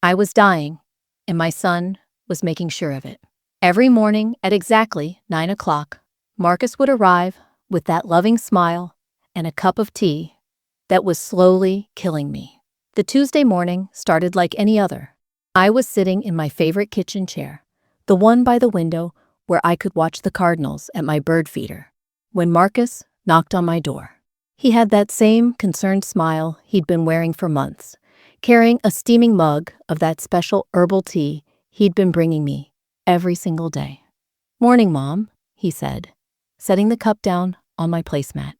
I was dying, and my son was making sure of it. Every morning at exactly 9 o'clock, Marcus would arrive with that loving smile and a cup of tea that was slowly killing me. The Tuesday morning started like any other. I was sitting in my favorite kitchen chair, the one by the window where I could watch the cardinals at my bird feeder, when Marcus knocked on my door. He had that same concerned smile he'd been wearing for months, carrying a steaming mug of that special herbal tea he'd been bringing me every single day. "Morning, Mom," he said, setting the cup down on my placemat.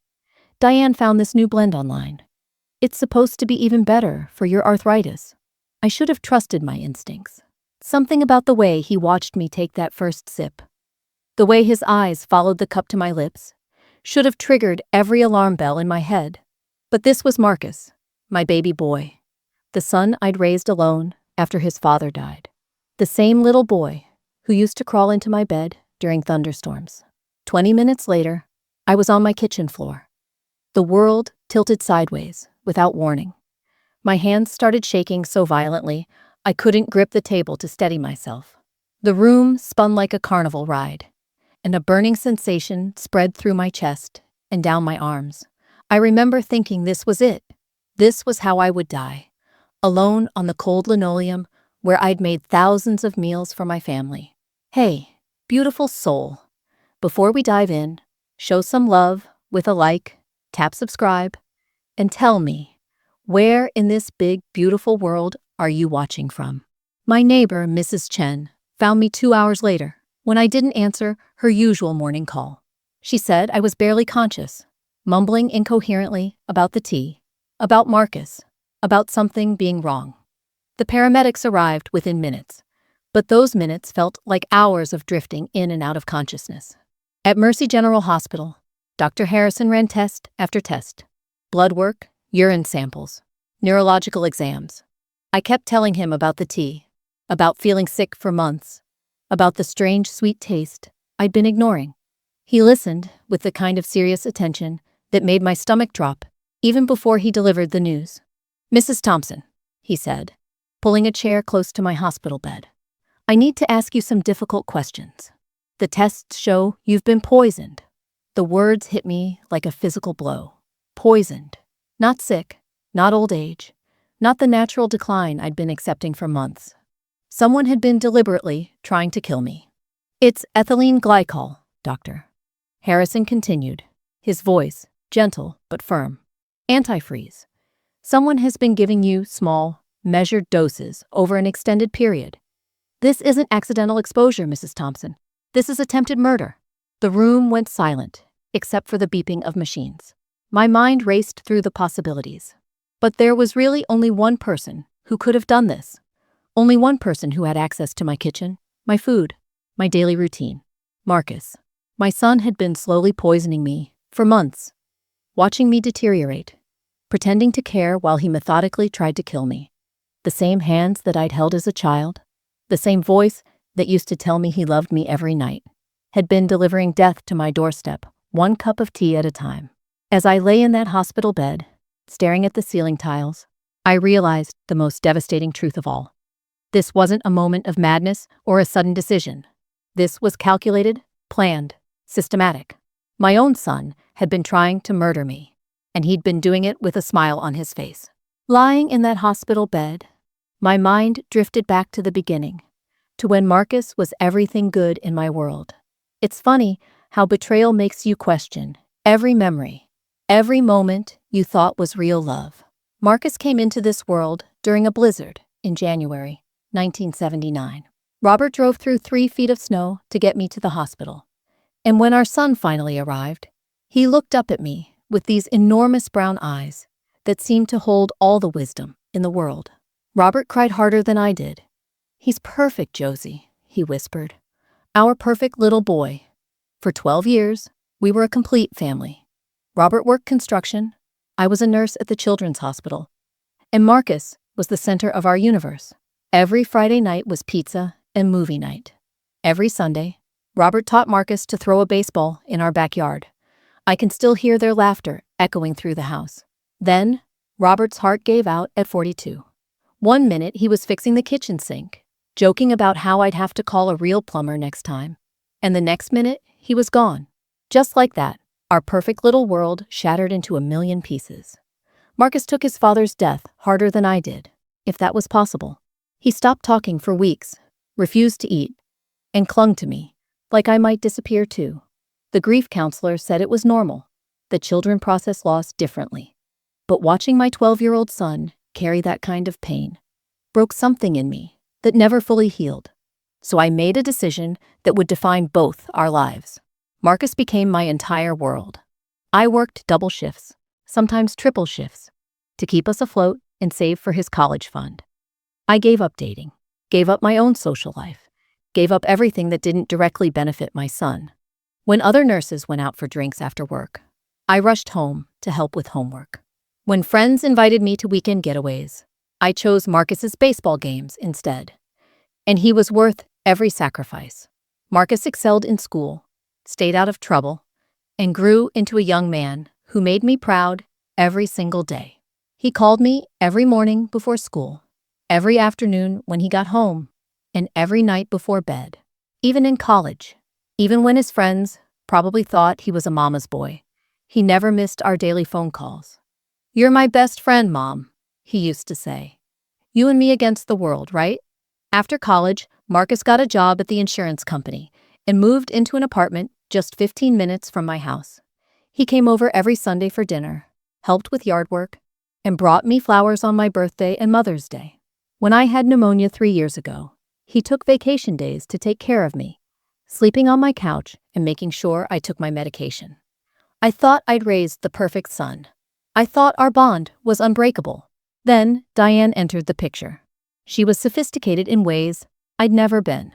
"Diane found this new blend online. It's supposed to be even better for your arthritis." I should have trusted my instincts. Something about the way he watched me take that first sip, the way his eyes followed the cup to my lips, should have triggered every alarm bell in my head. But this was Marcus, my baby boy, the son I'd raised alone after his father died. The same little boy who used to crawl into my bed during thunderstorms. 20 minutes later, I was on my kitchen floor. The world tilted sideways without warning. My hands started shaking so violently, I couldn't grip the table to steady myself. The room spun like a carnival ride, and a burning sensation spread through my chest and down my arms. I remember thinking this was it. This was how I would die, alone on the cold linoleum where I'd made thousands of meals for my family. Hey, beautiful soul, before we dive in, show some love with a like, tap subscribe, and tell me, where in this big, beautiful world are you watching from? My neighbor, Mrs. Chen, found me 2 hours later when I didn't answer her usual morning call. She said I was barely conscious, mumbling incoherently about the tea, about Marcus, about something being wrong. The paramedics arrived within minutes, but those minutes felt like hours of drifting in and out of consciousness. At Mercy General Hospital, Dr. Harrison ran test after test, blood work, urine samples, neurological exams. I kept telling him about the tea, about feeling sick for months, about the strange sweet taste I'd been ignoring. He listened with the kind of serious attention that made my stomach drop even before he delivered the news. "Mrs. Thompson," he said, pulling a chair close to my hospital bed, "I need to ask you some difficult questions. The tests show you've been poisoned." The words hit me like a physical blow. Poisoned. Not sick, not old age, not the natural decline I'd been accepting for months. Someone had been deliberately trying to kill me. "It's ethylene glycol, doctor," Harrison continued, his voice gentle but firm. "Antifreeze. Someone has been giving you small, measured doses over an extended period. This isn't accidental exposure, Mrs. Thompson. This is attempted murder." The room went silent, except for the beeping of machines. My mind raced through the possibilities. But there was really only one person who could have done this. Only one person who had access to my kitchen, my food, my daily routine. Marcus. My son had been slowly poisoning me for months, watching me deteriorate, pretending to care while he methodically tried to kill me. The same hands that I'd held as a child, the same voice that used to tell me he loved me every night, had been delivering death to my doorstep, one cup of tea at a time. As I lay in that hospital bed, staring at the ceiling tiles, I realized the most devastating truth of all. This wasn't a moment of madness or a sudden decision. This was calculated, planned, systematic. My own son had been trying to murder me, and he'd been doing it with a smile on his face. Lying in that hospital bed, my mind drifted back to the beginning, to when Marcus was everything good in my world. It's funny how betrayal makes you question every memory, every moment you thought was real love. Marcus came into this world during a blizzard in January 1979. Robert drove through 3 feet of snow to get me to the hospital. And when our son finally arrived, he looked up at me with these enormous brown eyes that seemed to hold all the wisdom in the world. Robert cried harder than I did. "He's perfect, Josie," he whispered. "Our perfect little boy." For 12 years, we were a complete family. Robert worked construction, I was a nurse at the children's hospital, and Marcus was the center of our universe. Every Friday night was pizza and movie night. Every Sunday, Robert taught Marcus to throw a baseball in our backyard. I can still hear their laughter echoing through the house. Then, Robert's heart gave out at 42. One minute he was fixing the kitchen sink, joking about how I'd have to call a real plumber next time. And the next minute, he was gone. Just like that, our perfect little world shattered into a million pieces. Marcus took his father's death harder than I did, if that was possible. He stopped talking for weeks, refused to eat, and clung to me, like I might disappear too. The grief counselor said it was normal. The children process loss differently. But watching my 12-year-old son carry that kind of pain broke something in me that never fully healed. So I made a decision that would define both our lives. Marcus became my entire world. I worked double shifts, sometimes triple shifts, to keep us afloat and save for his college fund. I gave up dating, gave up my own social life, gave up everything that didn't directly benefit my son. When other nurses went out for drinks after work, I rushed home to help with homework. When friends invited me to weekend getaways, I chose Marcus's baseball games instead. And he was worth every sacrifice. Marcus excelled in school, stayed out of trouble, and grew into a young man who made me proud every single day. He called me every morning before school, every afternoon when he got home, and every night before bed. Even in college, even when his friends probably thought he was a mama's boy, he never missed our daily phone calls. "You're my best friend, Mom," he used to say. "You and me against the world, right?" After college, Marcus got a job at the insurance company and moved into an apartment just 15 minutes from my house. He came over every Sunday for dinner, helped with yard work, and brought me flowers on my birthday and Mother's Day. When I had pneumonia 3 years ago, he took vacation days to take care of me, sleeping on my couch and making sure I took my medication. I thought I'd raised the perfect son. I thought our bond was unbreakable. Then Diane entered the picture. She was sophisticated in ways I'd never been,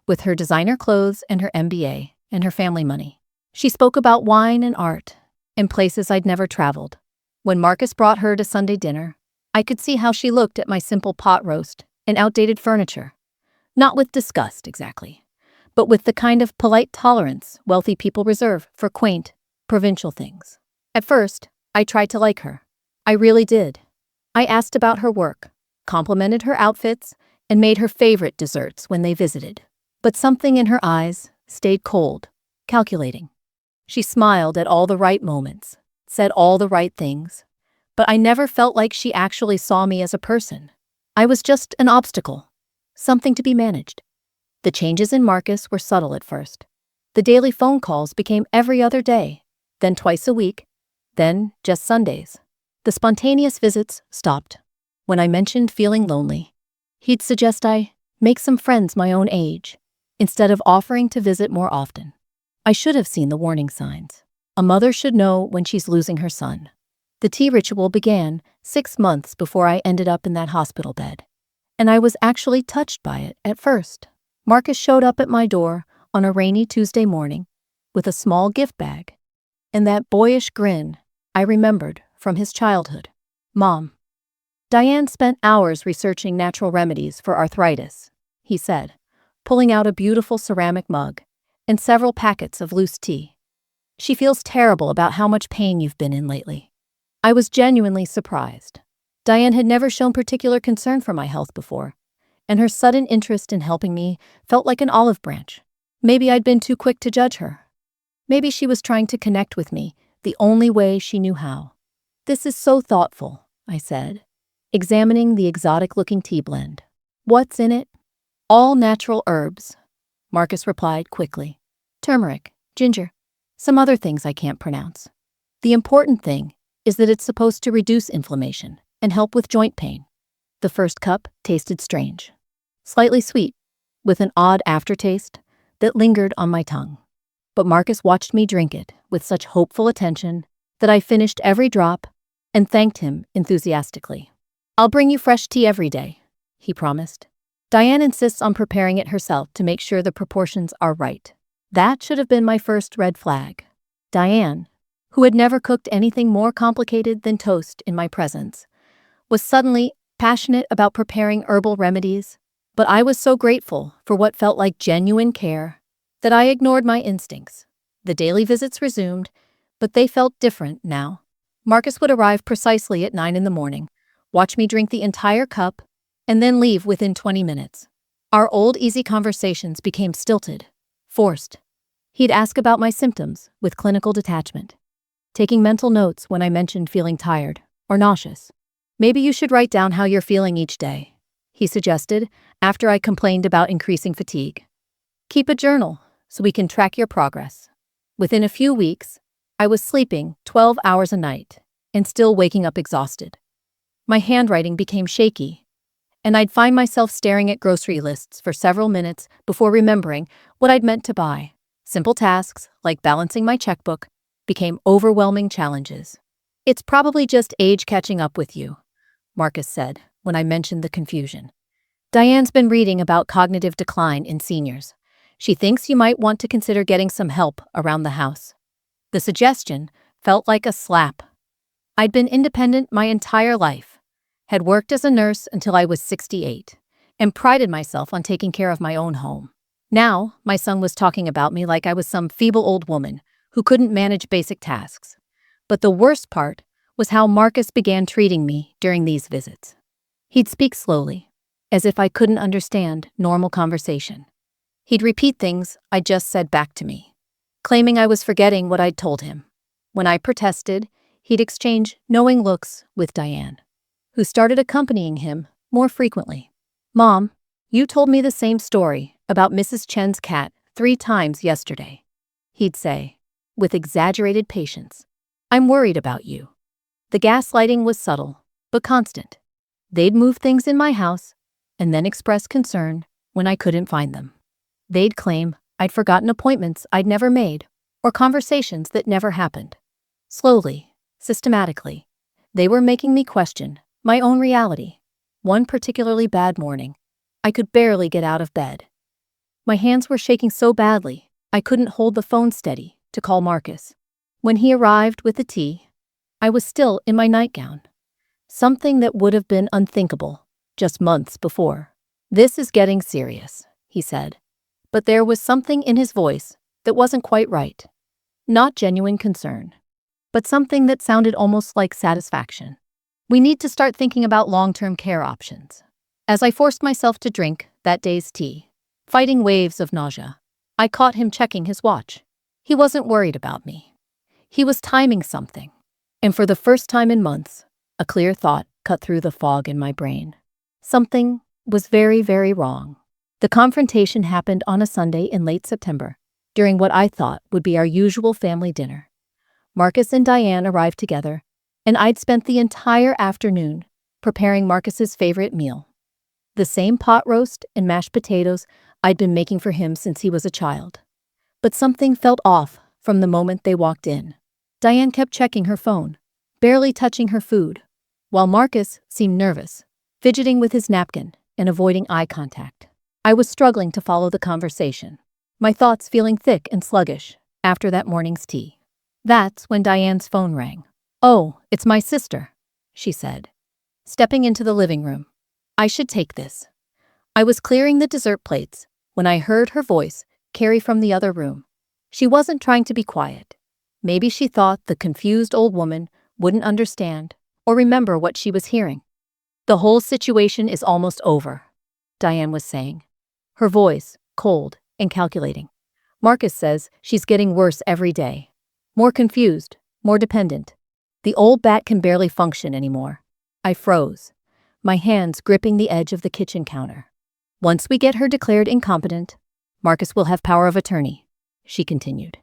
with her designer clothes and her MBA and her family money. She spoke about wine and art and places I'd never traveled. When Marcus brought her to Sunday dinner, I could see how she looked at my simple pot roast and outdated furniture. Not with disgust, exactly, but with the kind of polite tolerance wealthy people reserve for quaint, provincial things. At first, I tried to like her. I really did. I asked about her work, complimented her outfits, and made her favorite desserts when they visited. But something in her eyes stayed cold, calculating. She smiled at all the right moments, said all the right things, but I never felt like she actually saw me as a person. I was just an obstacle, something to be managed. The changes in Marcus were subtle at first. The daily phone calls became every other day, then twice a week, then just Sundays. The spontaneous visits stopped. When I mentioned feeling lonely, he'd suggest I make some friends my own age, instead of offering to visit more often. I should have seen the warning signs. A mother should know when she's losing her son. The tea ritual began 6 months before I ended up in that hospital bed, and I was actually touched by it at first. Marcus showed up at my door on a rainy Tuesday morning with a small gift bag, and that boyish grin I remembered from his childhood. "Mom." "Diane spent hours researching natural remedies for arthritis," he said, pulling out a beautiful ceramic mug and several packets of loose tea. "She feels terrible about how much pain you've been in lately." I was genuinely surprised. Diane had never shown particular concern for my health before, and her sudden interest in helping me felt like an olive branch. Maybe I'd been too quick to judge her. Maybe she was trying to connect with me the only way she knew how. "This is so thoughtful," I said, examining the exotic-looking tea blend. "What's in it?" "All natural herbs," Marcus replied quickly. "Turmeric, ginger, some other things I can't pronounce. The important thing is that it's supposed to reduce inflammation and help with joint pain." The first cup tasted strange, slightly sweet, with an odd aftertaste that lingered on my tongue. But Marcus watched me drink it with such hopeful attention that I finished every drop and thanked him enthusiastically. "I'll bring you fresh tea every day," he promised. Diane insists on preparing it herself to make sure the proportions are right. That should have been my first red flag. Diane, who had never cooked anything more complicated than toast in my presence, was suddenly passionate about preparing herbal remedies, but I was so grateful for what felt like genuine care that I ignored my instincts. The daily visits resumed, but they felt different now. Marcus would arrive precisely at 9 in the morning, watch me drink the entire cup, and then leave within 20 minutes. Our old easy conversations became stilted, forced. He'd ask about my symptoms with clinical detachment, taking mental notes when I mentioned feeling tired or nauseous. Maybe you should write down how you're feeling each day, he suggested after I complained about increasing fatigue. Keep a journal so we can track your progress. Within a few weeks, I was sleeping 12 hours a night and still waking up exhausted. My handwriting became shaky, and I'd find myself staring at grocery lists for several minutes before remembering what I'd meant to buy. Simple tasks, like balancing my checkbook, became overwhelming challenges. It's probably just age catching up with you, Marcus said when I mentioned the confusion. Diane's been reading about cognitive decline in seniors. She thinks you might want to consider getting some help around the house. The suggestion felt like a slap. I'd been independent my entire life, had worked as a nurse until I was 68, and prided myself on taking care of my own home. Now, my son was talking about me like I was some feeble old woman who couldn't manage basic tasks. But the worst part was how Marcus began treating me during these visits. He'd speak slowly, as if I couldn't understand normal conversation. He'd repeat things I'd just said back to me, claiming I was forgetting what I'd told him. When I protested, he'd exchange knowing looks with Diane, who started accompanying him more frequently. Mom, you told me the same story about Mrs. Chen's cat 3 times yesterday, he'd say, with exaggerated patience. I'm worried about you. The gaslighting was subtle, but constant. They'd move things in my house and then express concern when I couldn't find them. They'd claim I'd forgotten appointments I'd never made or conversations that never happened. Slowly, systematically, they were making me question my own reality. One particularly bad morning, I could barely get out of bed. My hands were shaking so badly, I couldn't hold the phone steady to call Marcus. When he arrived with the tea, I was still in my nightgown, something that would have been unthinkable just months before. This is getting serious, he said. But there was something in his voice that wasn't quite right. Not genuine concern, but something that sounded almost like satisfaction. We need to start thinking about long-term care options. As I forced myself to drink that day's tea, fighting waves of nausea, I caught him checking his watch. He wasn't worried about me. He was timing something. And for the first time in months, a clear thought cut through the fog in my brain. Something was very, very wrong. The confrontation happened on a Sunday in late September, during what I thought would be our usual family dinner. Marcus and Diane arrived together, and I'd spent the entire afternoon preparing Marcus's favorite meal. The same pot roast and mashed potatoes I'd been making for him since he was a child. But something felt off from the moment they walked in. Diane kept checking her phone, barely touching her food, while Marcus seemed nervous, fidgeting with his napkin and avoiding eye contact. I was struggling to follow the conversation, my thoughts feeling thick and sluggish after that morning's tea. That's when Diane's phone rang. "Oh, it's my sister," she said, stepping into the living room. "I should take this." I was clearing the dessert plates when I heard her voice carry from the other room. She wasn't trying to be quiet. Maybe she thought the confused old woman wouldn't understand or remember what she was hearing. "The whole situation is almost over," Diane was saying, her voice cold and calculating. "Marcus says she's getting worse every day. More confused, more dependent. The old bat can barely function anymore." I froze, my hands gripping the edge of the kitchen counter. "Once we get her declared incompetent, Marcus will have power of attorney," she continued.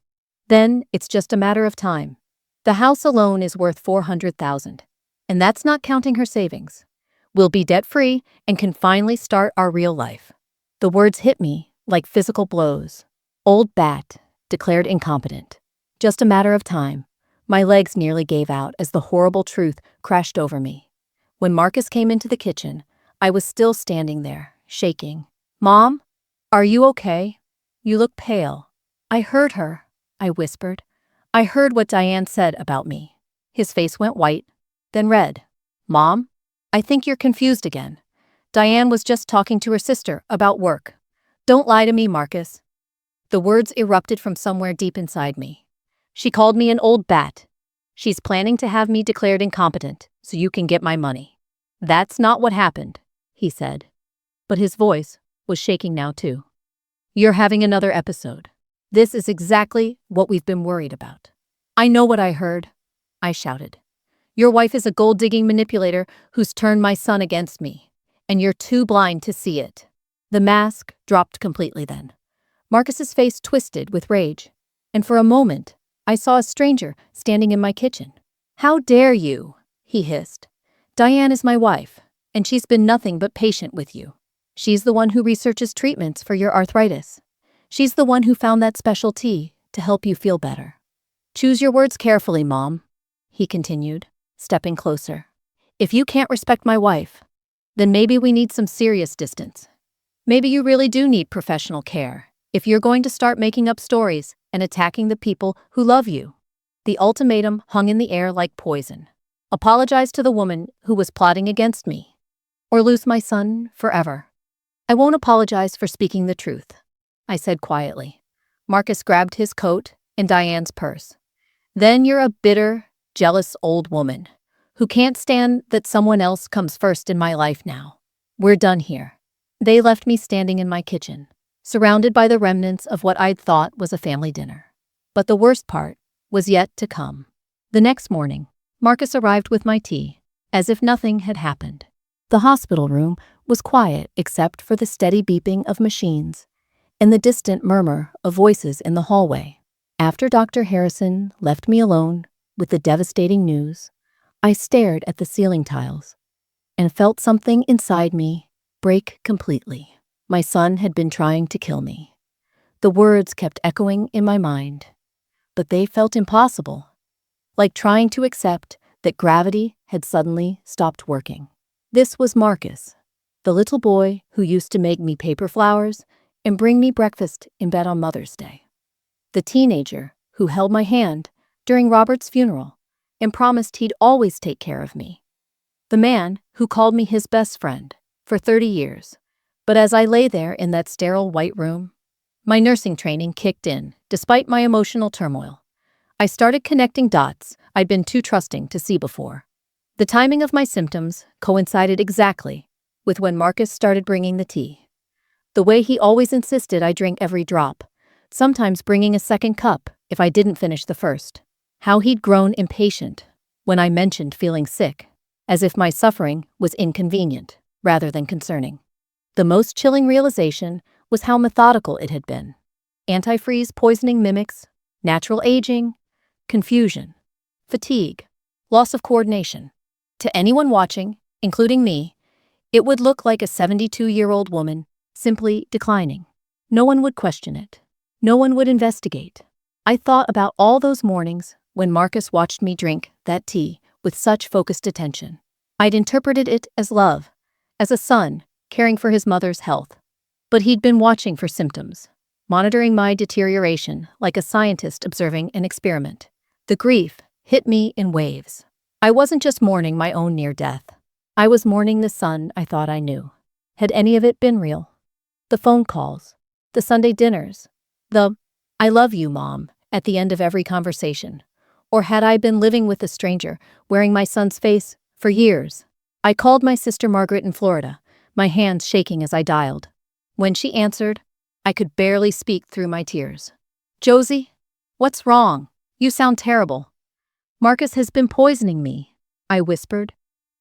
"Then it's just a matter of time. The house alone is worth $400,000, and that's not counting her savings. We'll be debt-free and can finally start our real life." The words hit me like physical blows. Old bat, declared incompetent. Just a matter of time. My legs nearly gave out as the horrible truth crashed over me. When Marcus came into the kitchen, I was still standing there, shaking. "Mom, are you okay? You look pale." "I heard her," I whispered. "I heard what Diane said about me." His face went white, then red. "Mom, I think you're confused again. Diane was just talking to her sister about work. Don't lie to me, Marcus." The words erupted from somewhere deep inside me. "She called me an old bat. She's planning to have me declared incompetent so you can get my money." "That's not what happened," he said, but his voice was shaking now too. "You're having another episode. This is exactly what we've been worried about." "I know what I heard," I shouted. "Your wife is a gold-digging manipulator who's turned my son against me, and you're too blind to see it." The mask dropped completely then. Marcus's face twisted with rage, and for a moment, I saw a stranger standing in my kitchen. "How dare you?" he hissed. "Diane is my wife, and she's been nothing but patient with you. She's the one who researches treatments for your arthritis. She's the one who found that special tea to help you feel better. Choose your words carefully, Mom," he continued, stepping closer. "If you can't respect my wife, then maybe we need some serious distance. Maybe you really do need professional care if you're going to start making up stories and attacking the people who love you." The ultimatum hung in the air like poison. Apologize to the woman who was plotting against me, or lose my son forever. "I won't apologize for speaking the truth," I said quietly. Marcus grabbed his coat and Diane's purse. "Then you're a bitter, jealous old woman who can't stand that someone else comes first in my life now. We're done here." They left me standing in my kitchen, surrounded by the remnants of what I'd thought was a family dinner. But the worst part was yet to come. The next morning, Marcus arrived with my tea, as if nothing had happened. The hospital room was quiet except for the steady beeping of machines and the distant murmur of voices in the hallway. After Dr. Harrison left me alone with the devastating news, I stared at the ceiling tiles and felt something inside me break completely. My son had been trying to kill me. The words kept echoing in my mind, but they felt impossible, like trying to accept that gravity had suddenly stopped working. This was Marcus, the little boy who used to make me paper flowers and bring me breakfast in bed on Mother's Day. The teenager who held my hand during Robert's funeral and promised he'd always take care of me. The man who called me his best friend for 30 years. But as I lay there in that sterile white room, my nursing training kicked in, despite my emotional turmoil. I started connecting dots I'd been too trusting to see before. The timing of my symptoms coincided exactly with when Marcus started bringing the tea. The way he always insisted I drink every drop, sometimes bringing a second cup if I didn't finish the first. How he'd grown impatient when I mentioned feeling sick, as if my suffering was inconvenient rather than concerning. The most chilling realization was how methodical it had been. Antifreeze poisoning mimics, natural aging, confusion, fatigue, loss of coordination. To anyone watching, including me, it would look like a 72-year-old woman simply declining. No one would question it. No one would investigate. I thought about all those mornings when Marcus watched me drink that tea with such focused attention. I'd interpreted it as love, as a son caring for his mother's health. But he'd been watching for symptoms, monitoring my deterioration like a scientist observing an experiment. The grief hit me in waves. I wasn't just mourning my own near death. I was mourning the son I thought I knew. Had any of it been real? The phone calls, the Sunday dinners, the "I love you, Mom" at the end of every conversation. Or had I been living with a stranger, wearing my son's face for years? I called my sister Margaret in Florida, my hands shaking as I dialed. When she answered, I could barely speak through my tears. "Josie, what's wrong? You sound terrible." "Marcus has been poisoning me," I whispered.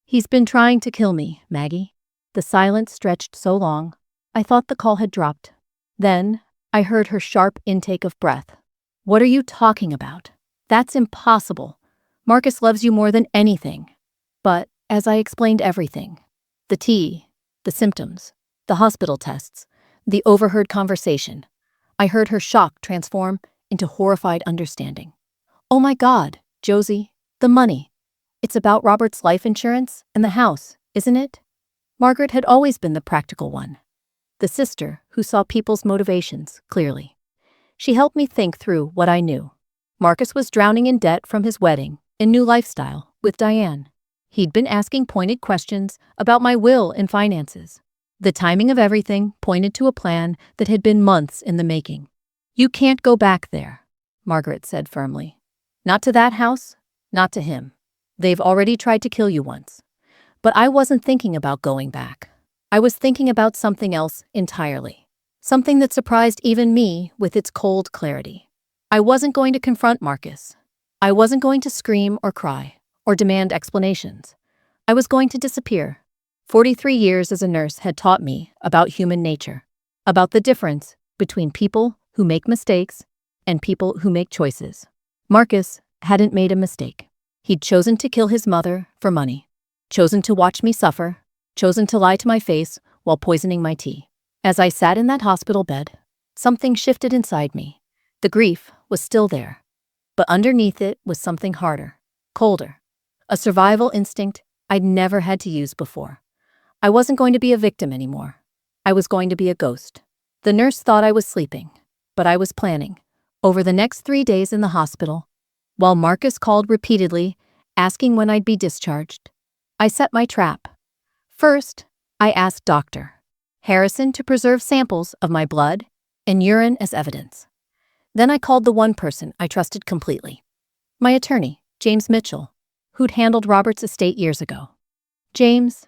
"He's been trying to kill me, Maggie." The silence stretched so long, I thought the call had dropped. Then, I heard her sharp intake of breath. "What are you talking about? That's impossible. Marcus loves you more than anything." But, as I explained everything, the tea, the symptoms, the hospital tests, the overheard conversation, I heard her shock transform into horrified understanding. "Oh my God, Josie, the money. It's about Robert's life insurance and the house, isn't it?" Margaret had always been the practical one, the sister who saw people's motivations clearly. She helped me think through what I knew. Marcus was drowning in debt from his wedding and new lifestyle with Diane. He'd been asking pointed questions about my will and finances. The timing of everything pointed to a plan that had been months in the making. "You can't go back there," Margaret said firmly. "Not to that house, not to him. They've already tried to kill you once." But I wasn't thinking about going back. I was thinking about something else entirely. Something that surprised even me with its cold clarity. I wasn't going to confront Marcus. I wasn't going to scream or cry or demand explanations. I was going to disappear. 43 years as a nurse had taught me about human nature, about the difference between people who make mistakes and people who make choices. Marcus hadn't made a mistake. He'd chosen to kill his mother for money, chosen to watch me suffer, chosen to lie to my face while poisoning my tea. As I sat in that hospital bed, something shifted inside me. The grief was still there, but underneath it was something harder, colder, a survival instinct I'd never had to use before. I wasn't going to be a victim anymore. I was going to be a ghost. The nurse thought I was sleeping, but I was planning. Over the next 3 days in the hospital, while Marcus called repeatedly, asking when I'd be discharged, I set my trap. First, I asked Dr. Harrison to preserve samples of my blood and urine as evidence. Then I called the one person I trusted completely. My attorney, James Mitchell, who'd handled Robert's estate years ago. "James,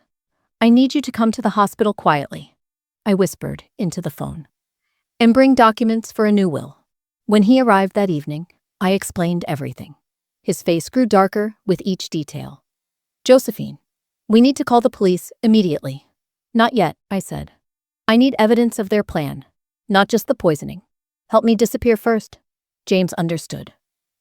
I need you to come to the hospital quietly," I whispered into the phone, "and bring documents for a new will." When he arrived that evening, I explained everything. His face grew darker with each detail. "Josephine, we need to call the police immediately." "Not yet," I said. "I need evidence of their plan, not just the poisoning. Help me disappear first." James understood.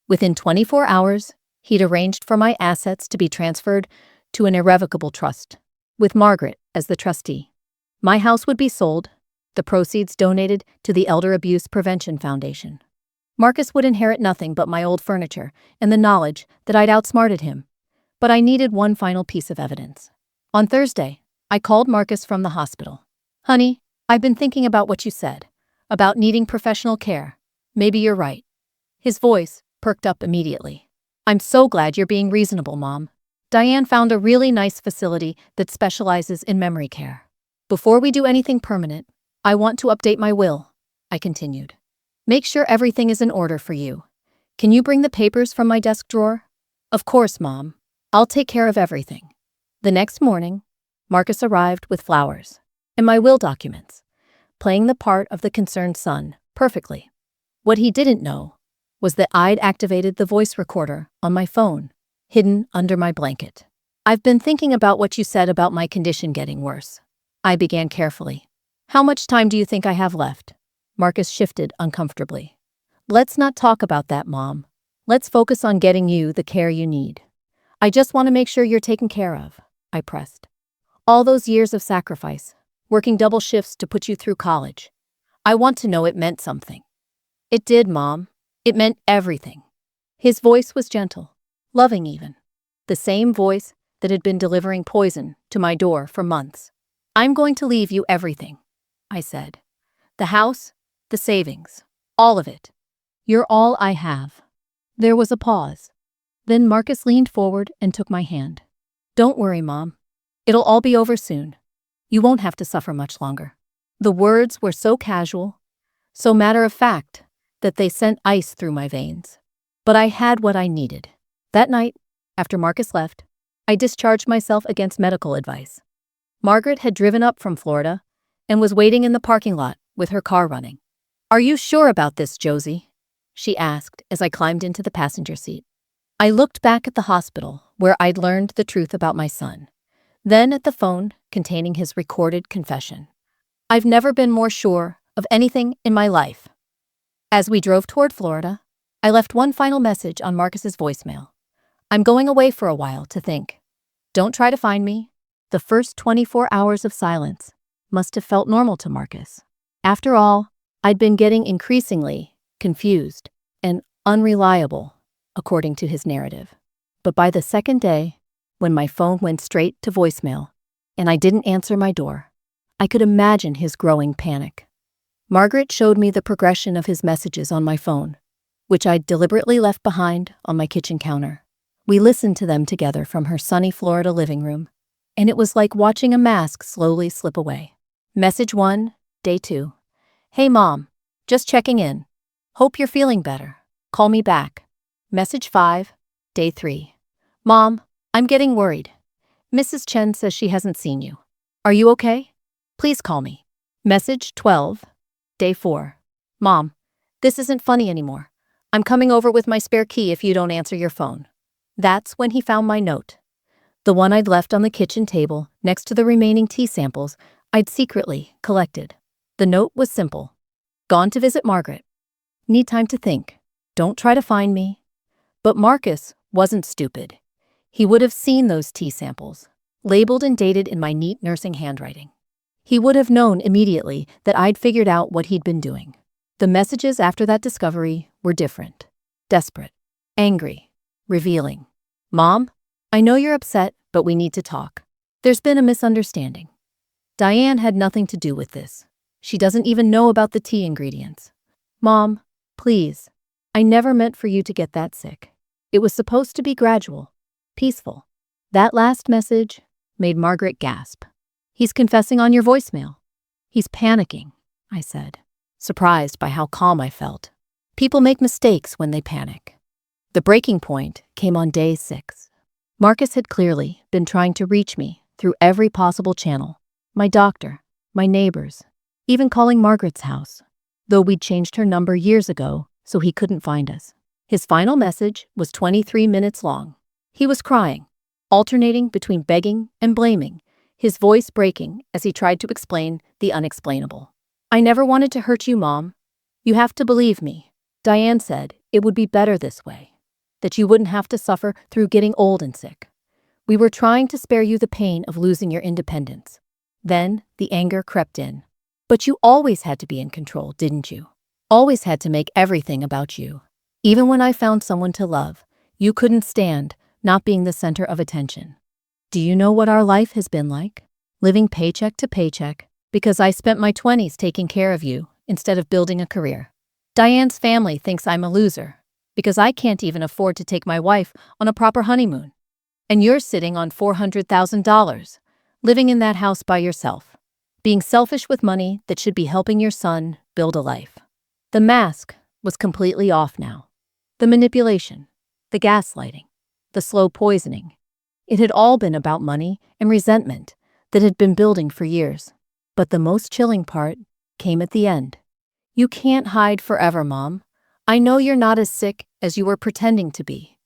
Within 24 hours, he'd arranged for my assets to be transferred to an irrevocable trust, with Margaret as the trustee. My house would be sold, the proceeds donated to the Elder Abuse Prevention Foundation. Marcus would inherit nothing but my old furniture and the knowledge that I'd outsmarted him. But I needed one final piece of evidence. On Thursday, I called Marcus from the hospital. "Honey, I've been thinking about what you said, about needing professional care. Maybe you're right." His voice perked up immediately. "I'm so glad you're being reasonable, Mom. Diane found a really nice facility that specializes in memory care. Before we do anything permanent, I want to update my will," I continued. "Make sure everything is in order for you. Can you bring the papers from my desk drawer?" "Of course, Mom. I'll take care of everything." The next morning, Marcus arrived with flowers and my will documents, playing the part of the concerned son perfectly. What he didn't know was that I'd activated the voice recorder on my phone, hidden under my blanket. "I've been thinking about what you said about my condition getting worse." I began carefully. "How much time do you think I have left?" Marcus shifted uncomfortably. "Let's not talk about that, Mom. Let's focus on getting you the care you need." "I just want to make sure you're taken care of," I pressed. "All those years of sacrifice, working double shifts to put you through college. I want to know it meant something." "It did, Mom. It meant everything." His voice was gentle, loving even. The same voice that had been delivering poison to my door for months. "I'm going to leave you everything," I said. "The house, the savings, all of it. You're all I have." There was a pause. Then Marcus leaned forward and took my hand. "Don't worry, Mom. It'll all be over soon. You won't have to suffer much longer." The words were so casual, so matter-of-fact, that they sent ice through my veins. But I had what I needed. That night, after Marcus left, I discharged myself against medical advice. Margaret had driven up from Florida and was waiting in the parking lot with her car running. "Are you sure about this, Josie?" she asked as I climbed into the passenger seat. I looked back at the hospital where I'd learned the truth about my son, then at the phone containing his recorded confession. I've never been more sure of anything in my life. As we drove toward Florida, I left one final message on Marcus's voicemail. "I'm going away for a while to think. Don't try to find me." The first 24 hours of silence must have felt normal to Marcus. After all, I'd been getting increasingly confused and unreliable, according to his narrative. But by the second day, when my phone went straight to voicemail and I didn't answer my door, I could imagine his growing panic. Margaret showed me the progression of his messages on my phone, which I'd deliberately left behind on my kitchen counter. We listened to them together from her sunny Florida living room, and it was like watching a mask slowly slip away. Message 1, Day 2. "Hey Mom, just checking in. Hope you're feeling better. Call me back." Message 5, Day 3. "Mom, I'm getting worried. Mrs. Chen says she hasn't seen you. Are you okay?" Please call me. Message 12, day 4. Mom, this isn't funny anymore. I'm coming over with my spare key if you don't answer your phone. That's when he found my note. The one I'd left on the kitchen table next to the remaining tea samples I'd secretly collected. The note was simple. Gone to visit Margaret. Need time to think. Don't try to find me. But Marcus wasn't stupid. He would have seen those tea samples, labeled and dated in my neat nursing handwriting. He would have known immediately that I'd figured out what he'd been doing. The messages after that discovery were different. Desperate. Angry. Revealing. Mom, I know you're upset, but we need to talk. There's been a misunderstanding. Diane had nothing to do with this. She doesn't even know about the tea ingredients. Mom, please. I never meant for you to get that sick. It was supposed to be gradual. Peaceful. That last message made Margaret gasp. He's confessing on your voicemail. He's panicking, I said, surprised by how calm I felt. People make mistakes when they panic. The breaking point came on day 6. Marcus had clearly been trying to reach me through every possible channel. My doctor, my neighbors, even calling Margaret's house, though we'd changed her number years ago so he couldn't find us. His final message was 23 minutes long. He was crying, alternating between begging and blaming, his voice breaking as he tried to explain the unexplainable. I never wanted to hurt you, Mom. You have to believe me. Diane said it would be better this way, that you wouldn't have to suffer through getting old and sick. We were trying to spare you the pain of losing your independence. Then the anger crept in. But you always had to be in control, didn't you? Always had to make everything about you. Even when I found someone to love, you couldn't stand not being the center of attention. Do you know what our life has been like? Living paycheck to paycheck because I spent my 20s taking care of you instead of building a career. Diane's family thinks I'm a loser because I can't even afford to take my wife on a proper honeymoon. And you're sitting on $400,000, living in that house by yourself, being selfish with money that should be helping your son build a life. The mask was completely off now. The manipulation, the gaslighting, the slow poisoning. It had all been about money and resentment that had been building for years. But the most chilling part came at the end. You can't hide forever, Mom. I know you're not as sick as you were pretending to be.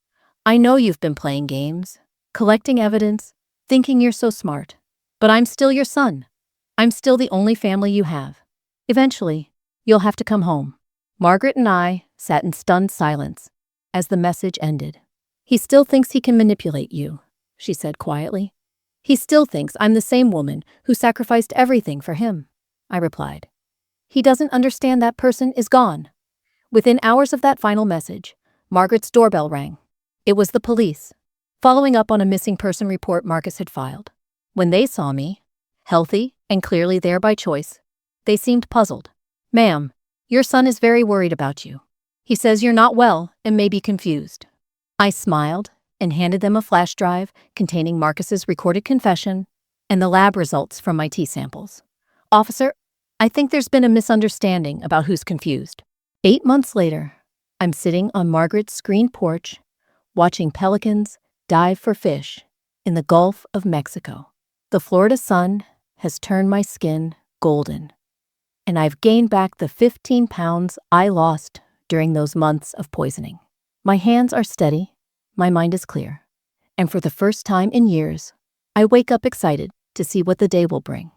I know you've been playing games, collecting evidence, thinking you're so smart. But I'm still your son. I'm still the only family you have. Eventually, you'll have to come home. Margaret and I sat in stunned silence as the message ended. He still thinks he can manipulate you, she said quietly. He still thinks I'm the same woman who sacrificed everything for him, I replied. He doesn't understand that person is gone. Within hours of that final message, Margaret's doorbell rang. It was the police, following up on a missing person report Marcus had filed. When they saw me, healthy and clearly there by choice, they seemed puzzled. Ma'am, your son is very worried about you. He says you're not well and may be confused. I smiled and handed them a flash drive containing Marcus's recorded confession and the lab results from my tea samples. Officer, I think there's been a misunderstanding about who's confused. 8 months later, I'm sitting on Margaret's screen porch, watching pelicans dive for fish in the Gulf of Mexico. The Florida sun has turned my skin golden, and I've gained back the 15 pounds I lost during those months of poisoning. My hands are steady, my mind is clear, and for the first time in years, I wake up excited to see what the day will bring.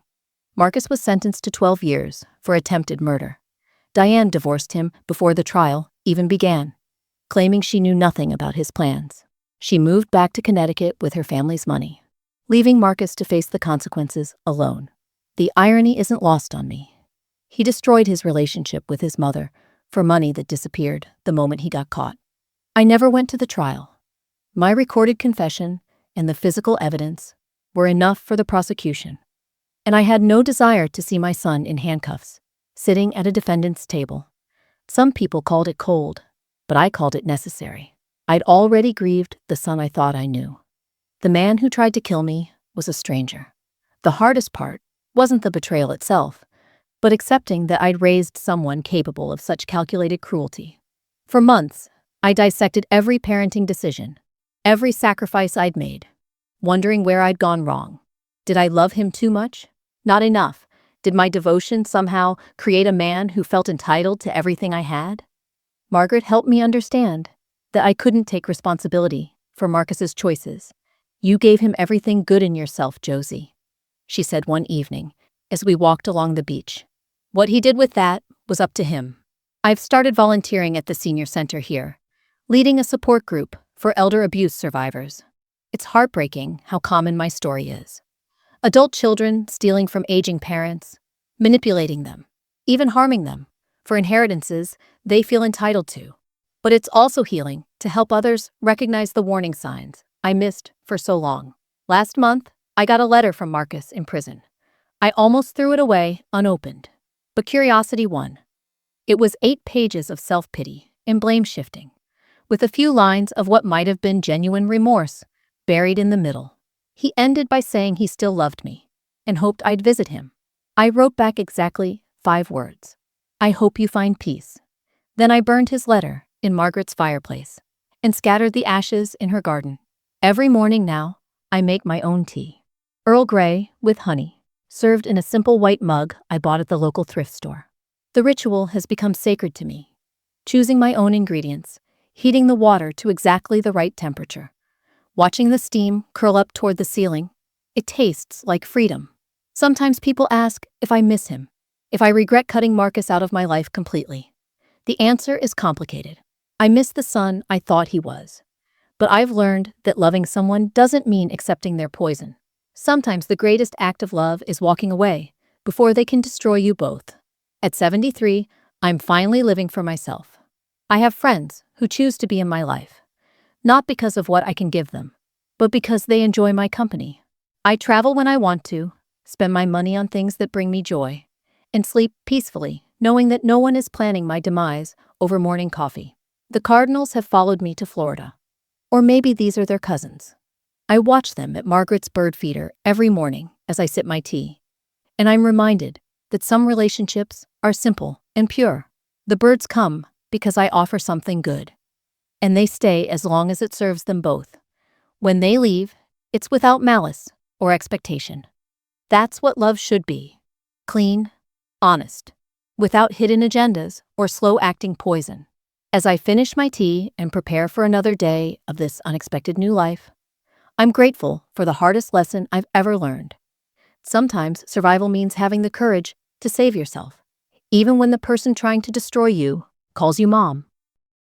Marcus was sentenced to 12 years for attempted murder. Diane divorced him before the trial even began, claiming she knew nothing about his plans. She moved back to Connecticut with her family's money, leaving Marcus to face the consequences alone. The irony isn't lost on me. He destroyed his relationship with his mother for money that disappeared the moment he got caught. I never went to the trial. My recorded confession and the physical evidence were enough for the prosecution, and I had no desire to see my son in handcuffs, sitting at a defendant's table. Some people called it cold, but I called it necessary. I'd already grieved the son I thought I knew. The man who tried to kill me was a stranger. The hardest part wasn't the betrayal itself, but accepting that I'd raised someone capable of such calculated cruelty. For months, I dissected every parenting decision, every sacrifice I'd made, wondering where I'd gone wrong. Did I love him too much? Not enough. Did my devotion somehow create a man who felt entitled to everything I had? Margaret helped me understand that I couldn't take responsibility for Marcus's choices. You gave him everything good in yourself, Josie, she said one evening as we walked along the beach. What he did with that was up to him. I've started volunteering at the senior center here, leading a support group for elder abuse survivors. It's heartbreaking how common my story is. Adult children stealing from aging parents, manipulating them, even harming them for inheritances they feel entitled to. But it's also healing to help others recognize the warning signs I missed for so long. Last month, I got a letter from Marcus in prison. I almost threw it away unopened, but curiosity won. It was 8 pages of self-pity and blame-shifting, with a few lines of what might have been genuine remorse buried in the middle. He ended by saying he still loved me and hoped I'd visit him. I wrote back exactly 5 words. I hope you find peace. Then I burned his letter in Margaret's fireplace and scattered the ashes in her garden. Every morning now, I make my own tea. Earl Grey with honey, served in a simple white mug I bought at the local thrift store. The ritual has become sacred to me. Choosing my own ingredients, heating the water to exactly the right temperature, watching the steam curl up toward the ceiling, it tastes like freedom. Sometimes people ask if I miss him, if I regret cutting Marcus out of my life completely. The answer is complicated. I miss the son I thought he was. But I've learned that loving someone doesn't mean accepting their poison. Sometimes the greatest act of love is walking away before they can destroy you both. At 73, I'm finally living for myself. I have friends who choose to be in my life, not because of what I can give them, but because they enjoy my company. I travel when I want to, spend my money on things that bring me joy, and sleep peacefully, knowing that no one is planning my demise over morning coffee. The Cardinals have followed me to Florida. Or maybe these are their cousins. I watch them at Margaret's bird feeder every morning as I sip my tea, and I'm reminded that some relationships are simple and pure. The birds come because I offer something good, and they stay as long as it serves them both. When they leave, it's without malice or expectation. That's what love should be. Clean, honest, without hidden agendas or slow-acting poison. As I finish my tea and prepare for another day of this unexpected new life, I'm grateful for the hardest lesson I've ever learned. Sometimes survival means having the courage to save yourself, even when the person trying to destroy you calls you mom.